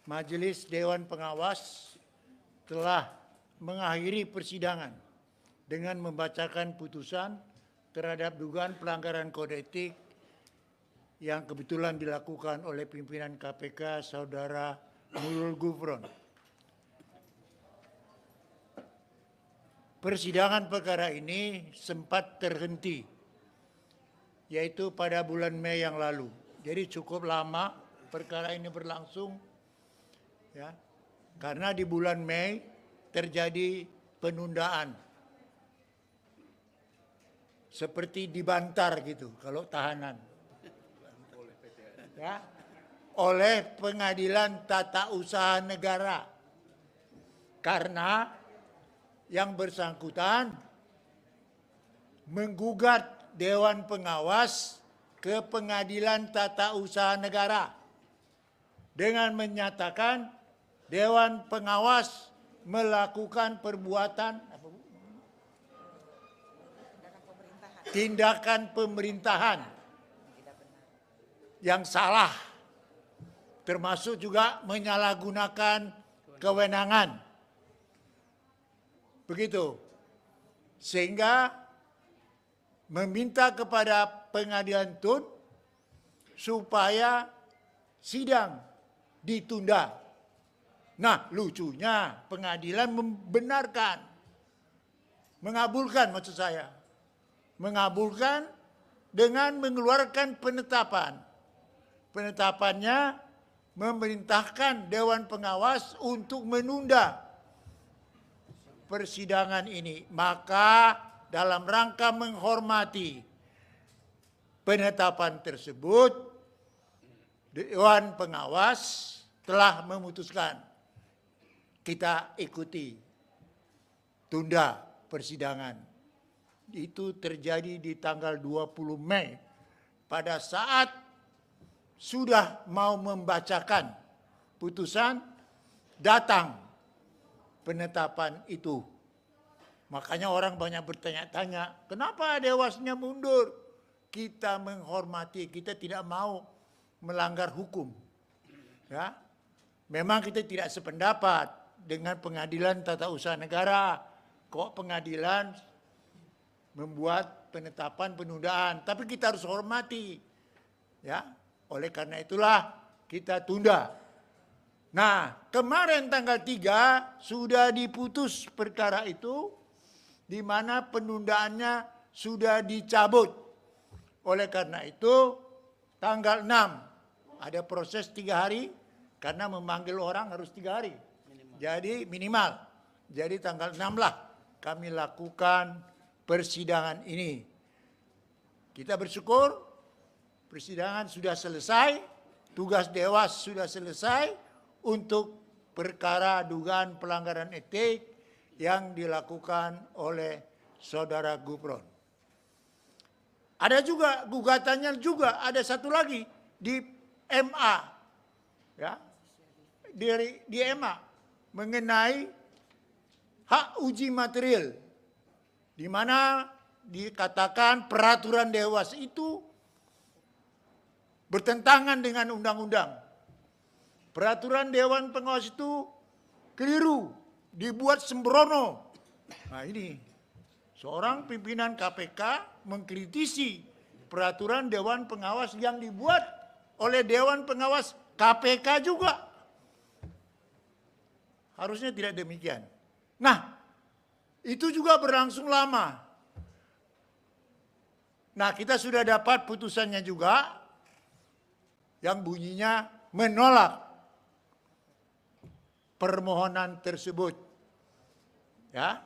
Majelis Dewan Pengawas telah mengakhiri persidangan dengan membacakan putusan terhadap dugaan pelanggaran kode etik yang kebetulan dilakukan oleh pimpinan KPK Saudara Nurul Gufron. Persidangan perkara ini sempat terhenti, yaitu pada bulan Mei yang lalu. Jadi cukup lama perkara ini berlangsung, ya, karena di bulan Mei terjadi penundaan, seperti dibantar gitu kalau tahanan, ya, oleh Pengadilan Tata Usaha Negara, karena yang bersangkutan menggugat Dewan Pengawas ke Pengadilan Tata Usaha Negara dengan menyatakan Dewan Pengawas melakukan perbuatan tindakan pemerintahan yang salah, termasuk juga menyalahgunakan kewenangan. Begitu. Sehingga meminta kepada Pengadilan Tun supaya sidang ditunda. Nah, lucunya pengadilan membenarkan, mengabulkan maksud saya. Mengabulkan dengan mengeluarkan penetapan. Penetapannya memerintahkan Dewan Pengawas untuk menunda persidangan ini. Maka dalam rangka menghormati penetapan tersebut, Dewan Pengawas telah memutuskan kita ikuti tunda persidangan. Itu terjadi di tanggal 20 Mei pada saat sudah mau membacakan putusan, datang penetapan itu. Makanya orang banyak bertanya-tanya, kenapa Dewasnya mundur? Kita menghormati, kita tidak mau melanggar hukum. Ya, memang kita tidak sependapat dengan Pengadilan Tata Usaha Negara. Kok pengadilan membuat penetapan penundaan, tapi kita harus hormati. Ya, oleh karena itulah kita tunda. Nah, kemarin tanggal 3 sudah diputus perkara itu, di mana penundaannya sudah dicabut. Oleh karena itu, tanggal 6 ada proses 3 hari, karena memanggil orang harus 3 hari. Jadi minimal. Jadi tanggal 6 lah kami lakukan persidangan ini. Kita bersyukur persidangan sudah selesai, tugas Dewas sudah selesai untuk perkara dugaan pelanggaran etik yang dilakukan oleh Saudara Gufron. Ada juga gugatannya juga, ada satu lagi di MA, ya, di MA mengenai hak uji material, di mana dikatakan peraturan Dewas itu bertentangan dengan undang-undang. Peraturan Dewan Pengawas itu keliru, dibuat sembrono. Nah ini, seorang pimpinan KPK mengkritisi peraturan Dewan Pengawas yang dibuat oleh Dewan Pengawas KPK juga. Harusnya tidak demikian. Nah, itu juga berlangsung lama. Nah, kita sudah dapat putusannya juga yang bunyinya menolak permohonan tersebut. Ya,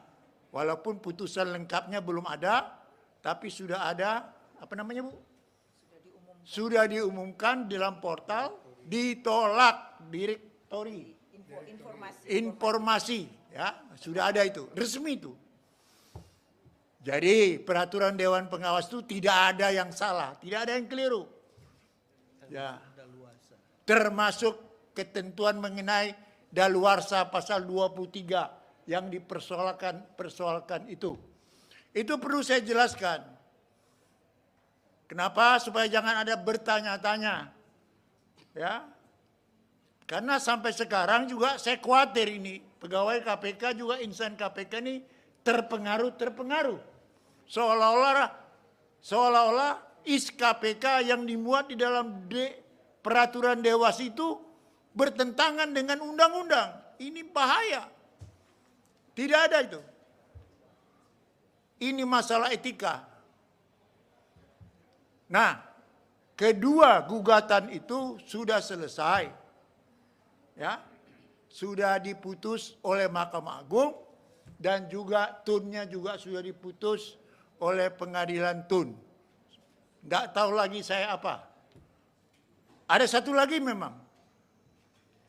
walaupun putusan lengkapnya belum ada, tapi sudah ada, apa namanya Bu? Sudah diumumkan dalam portal, ditolak direktori. Informasi, ya, sudah ada itu, resmi itu. Jadi peraturan Dewan Pengawas itu tidak ada yang salah, tidak ada yang keliru. Ya, termasuk ketentuan mengenai daluarsa pasal 23 yang dipersoalkan itu. Itu perlu saya jelaskan. Kenapa? Supaya jangan ada bertanya-tanya. Ya. Karena sampai sekarang juga saya khawatir ini, pegawai KPK juga insan KPK ini terpengaruh. Seolah-olah is KPK yang dimuat di dalam peraturan Dewas itu bertentangan dengan undang-undang. Ini bahaya. Tidak ada itu. Ini masalah etika. Nah, kedua gugatan itu sudah selesai. Ya, sudah diputus oleh Mahkamah Agung dan juga tunnya juga sudah diputus oleh Pengadilan Tun. Tidak tahu lagi saya apa. Ada satu lagi memang.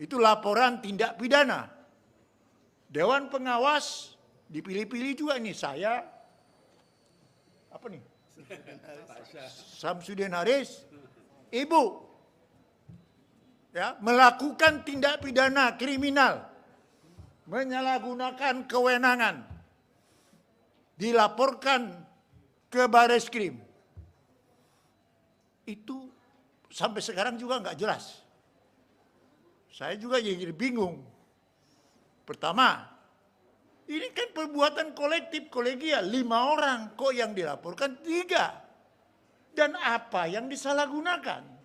Itu laporan tindak pidana. Dewan Pengawas dipilih-pilih juga nih saya. Apa nih? Samsudin Haris. Ibu. Ya, melakukan tindak pidana kriminal. Menyalahgunakan kewenangan. Dilaporkan ke Bareskrim. Itu sampai sekarang juga nggak jelas. Saya juga jadi bingung. Pertama, ini kan perbuatan kolektif kolegial 5 orang, kok yang dilaporkan 3. Dan apa yang disalahgunakan?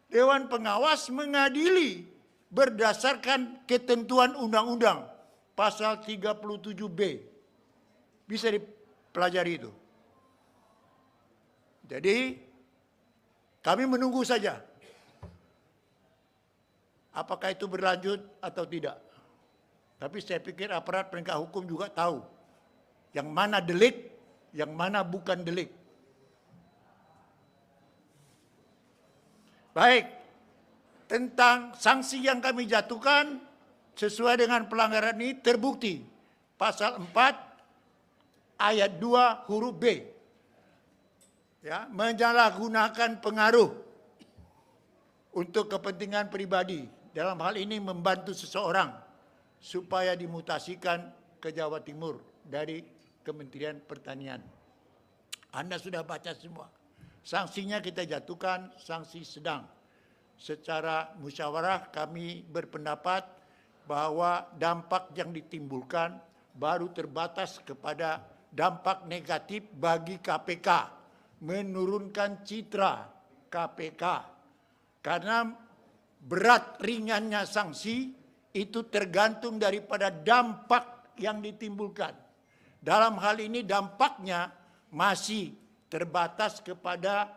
Dewan Pengawas mengadili berdasarkan ketentuan undang-undang pasal 37B. Bisa dipelajari itu. Jadi kami menunggu saja. Apakah itu berlanjut atau tidak. Tapi saya pikir aparat penegak hukum juga tahu. Yang mana delik, yang mana bukan delik. Baik, tentang sanksi yang kami jatuhkan sesuai dengan pelanggaran ini terbukti. Pasal 4 ayat 2 huruf B. Ya, menyalahgunakan pengaruh untuk kepentingan pribadi. Dalam hal ini membantu seseorang supaya dimutasikan ke Jawa Timur dari Kementerian Pertanian. Anda sudah baca semua. Sanksinya kita jatuhkan sanksi sedang. Secara musyawarah kami berpendapat bahwa dampak yang ditimbulkan baru terbatas kepada dampak negatif bagi KPK. Menurunkan citra KPK. Karena berat ringannya sanksi itu tergantung daripada dampak yang ditimbulkan. Dalam hal ini dampaknya masih terbatas kepada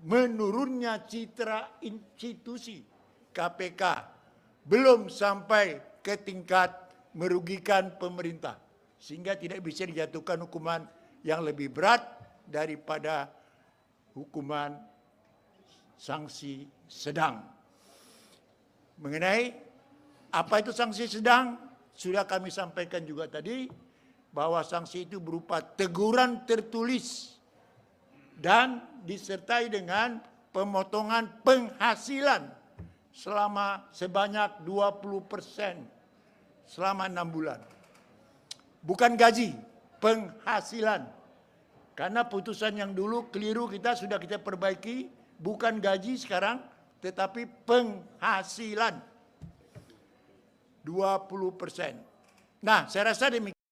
menurunnya citra institusi KPK. Belum sampai ke tingkat merugikan pemerintah. Sehingga tidak bisa dijatuhkan hukuman yang lebih berat daripada hukuman sanksi sedang. Mengenai apa itu sanksi sedang, sudah kami sampaikan juga tadi, bahwa sanksi itu berupa teguran tertulis dan disertai dengan pemotongan penghasilan selama sebanyak 20% selama 6 bulan. Bukan gaji, penghasilan. Karena putusan yang dulu keliru sudah kita perbaiki, bukan gaji sekarang, tetapi penghasilan 20%. Nah, saya rasa demikian.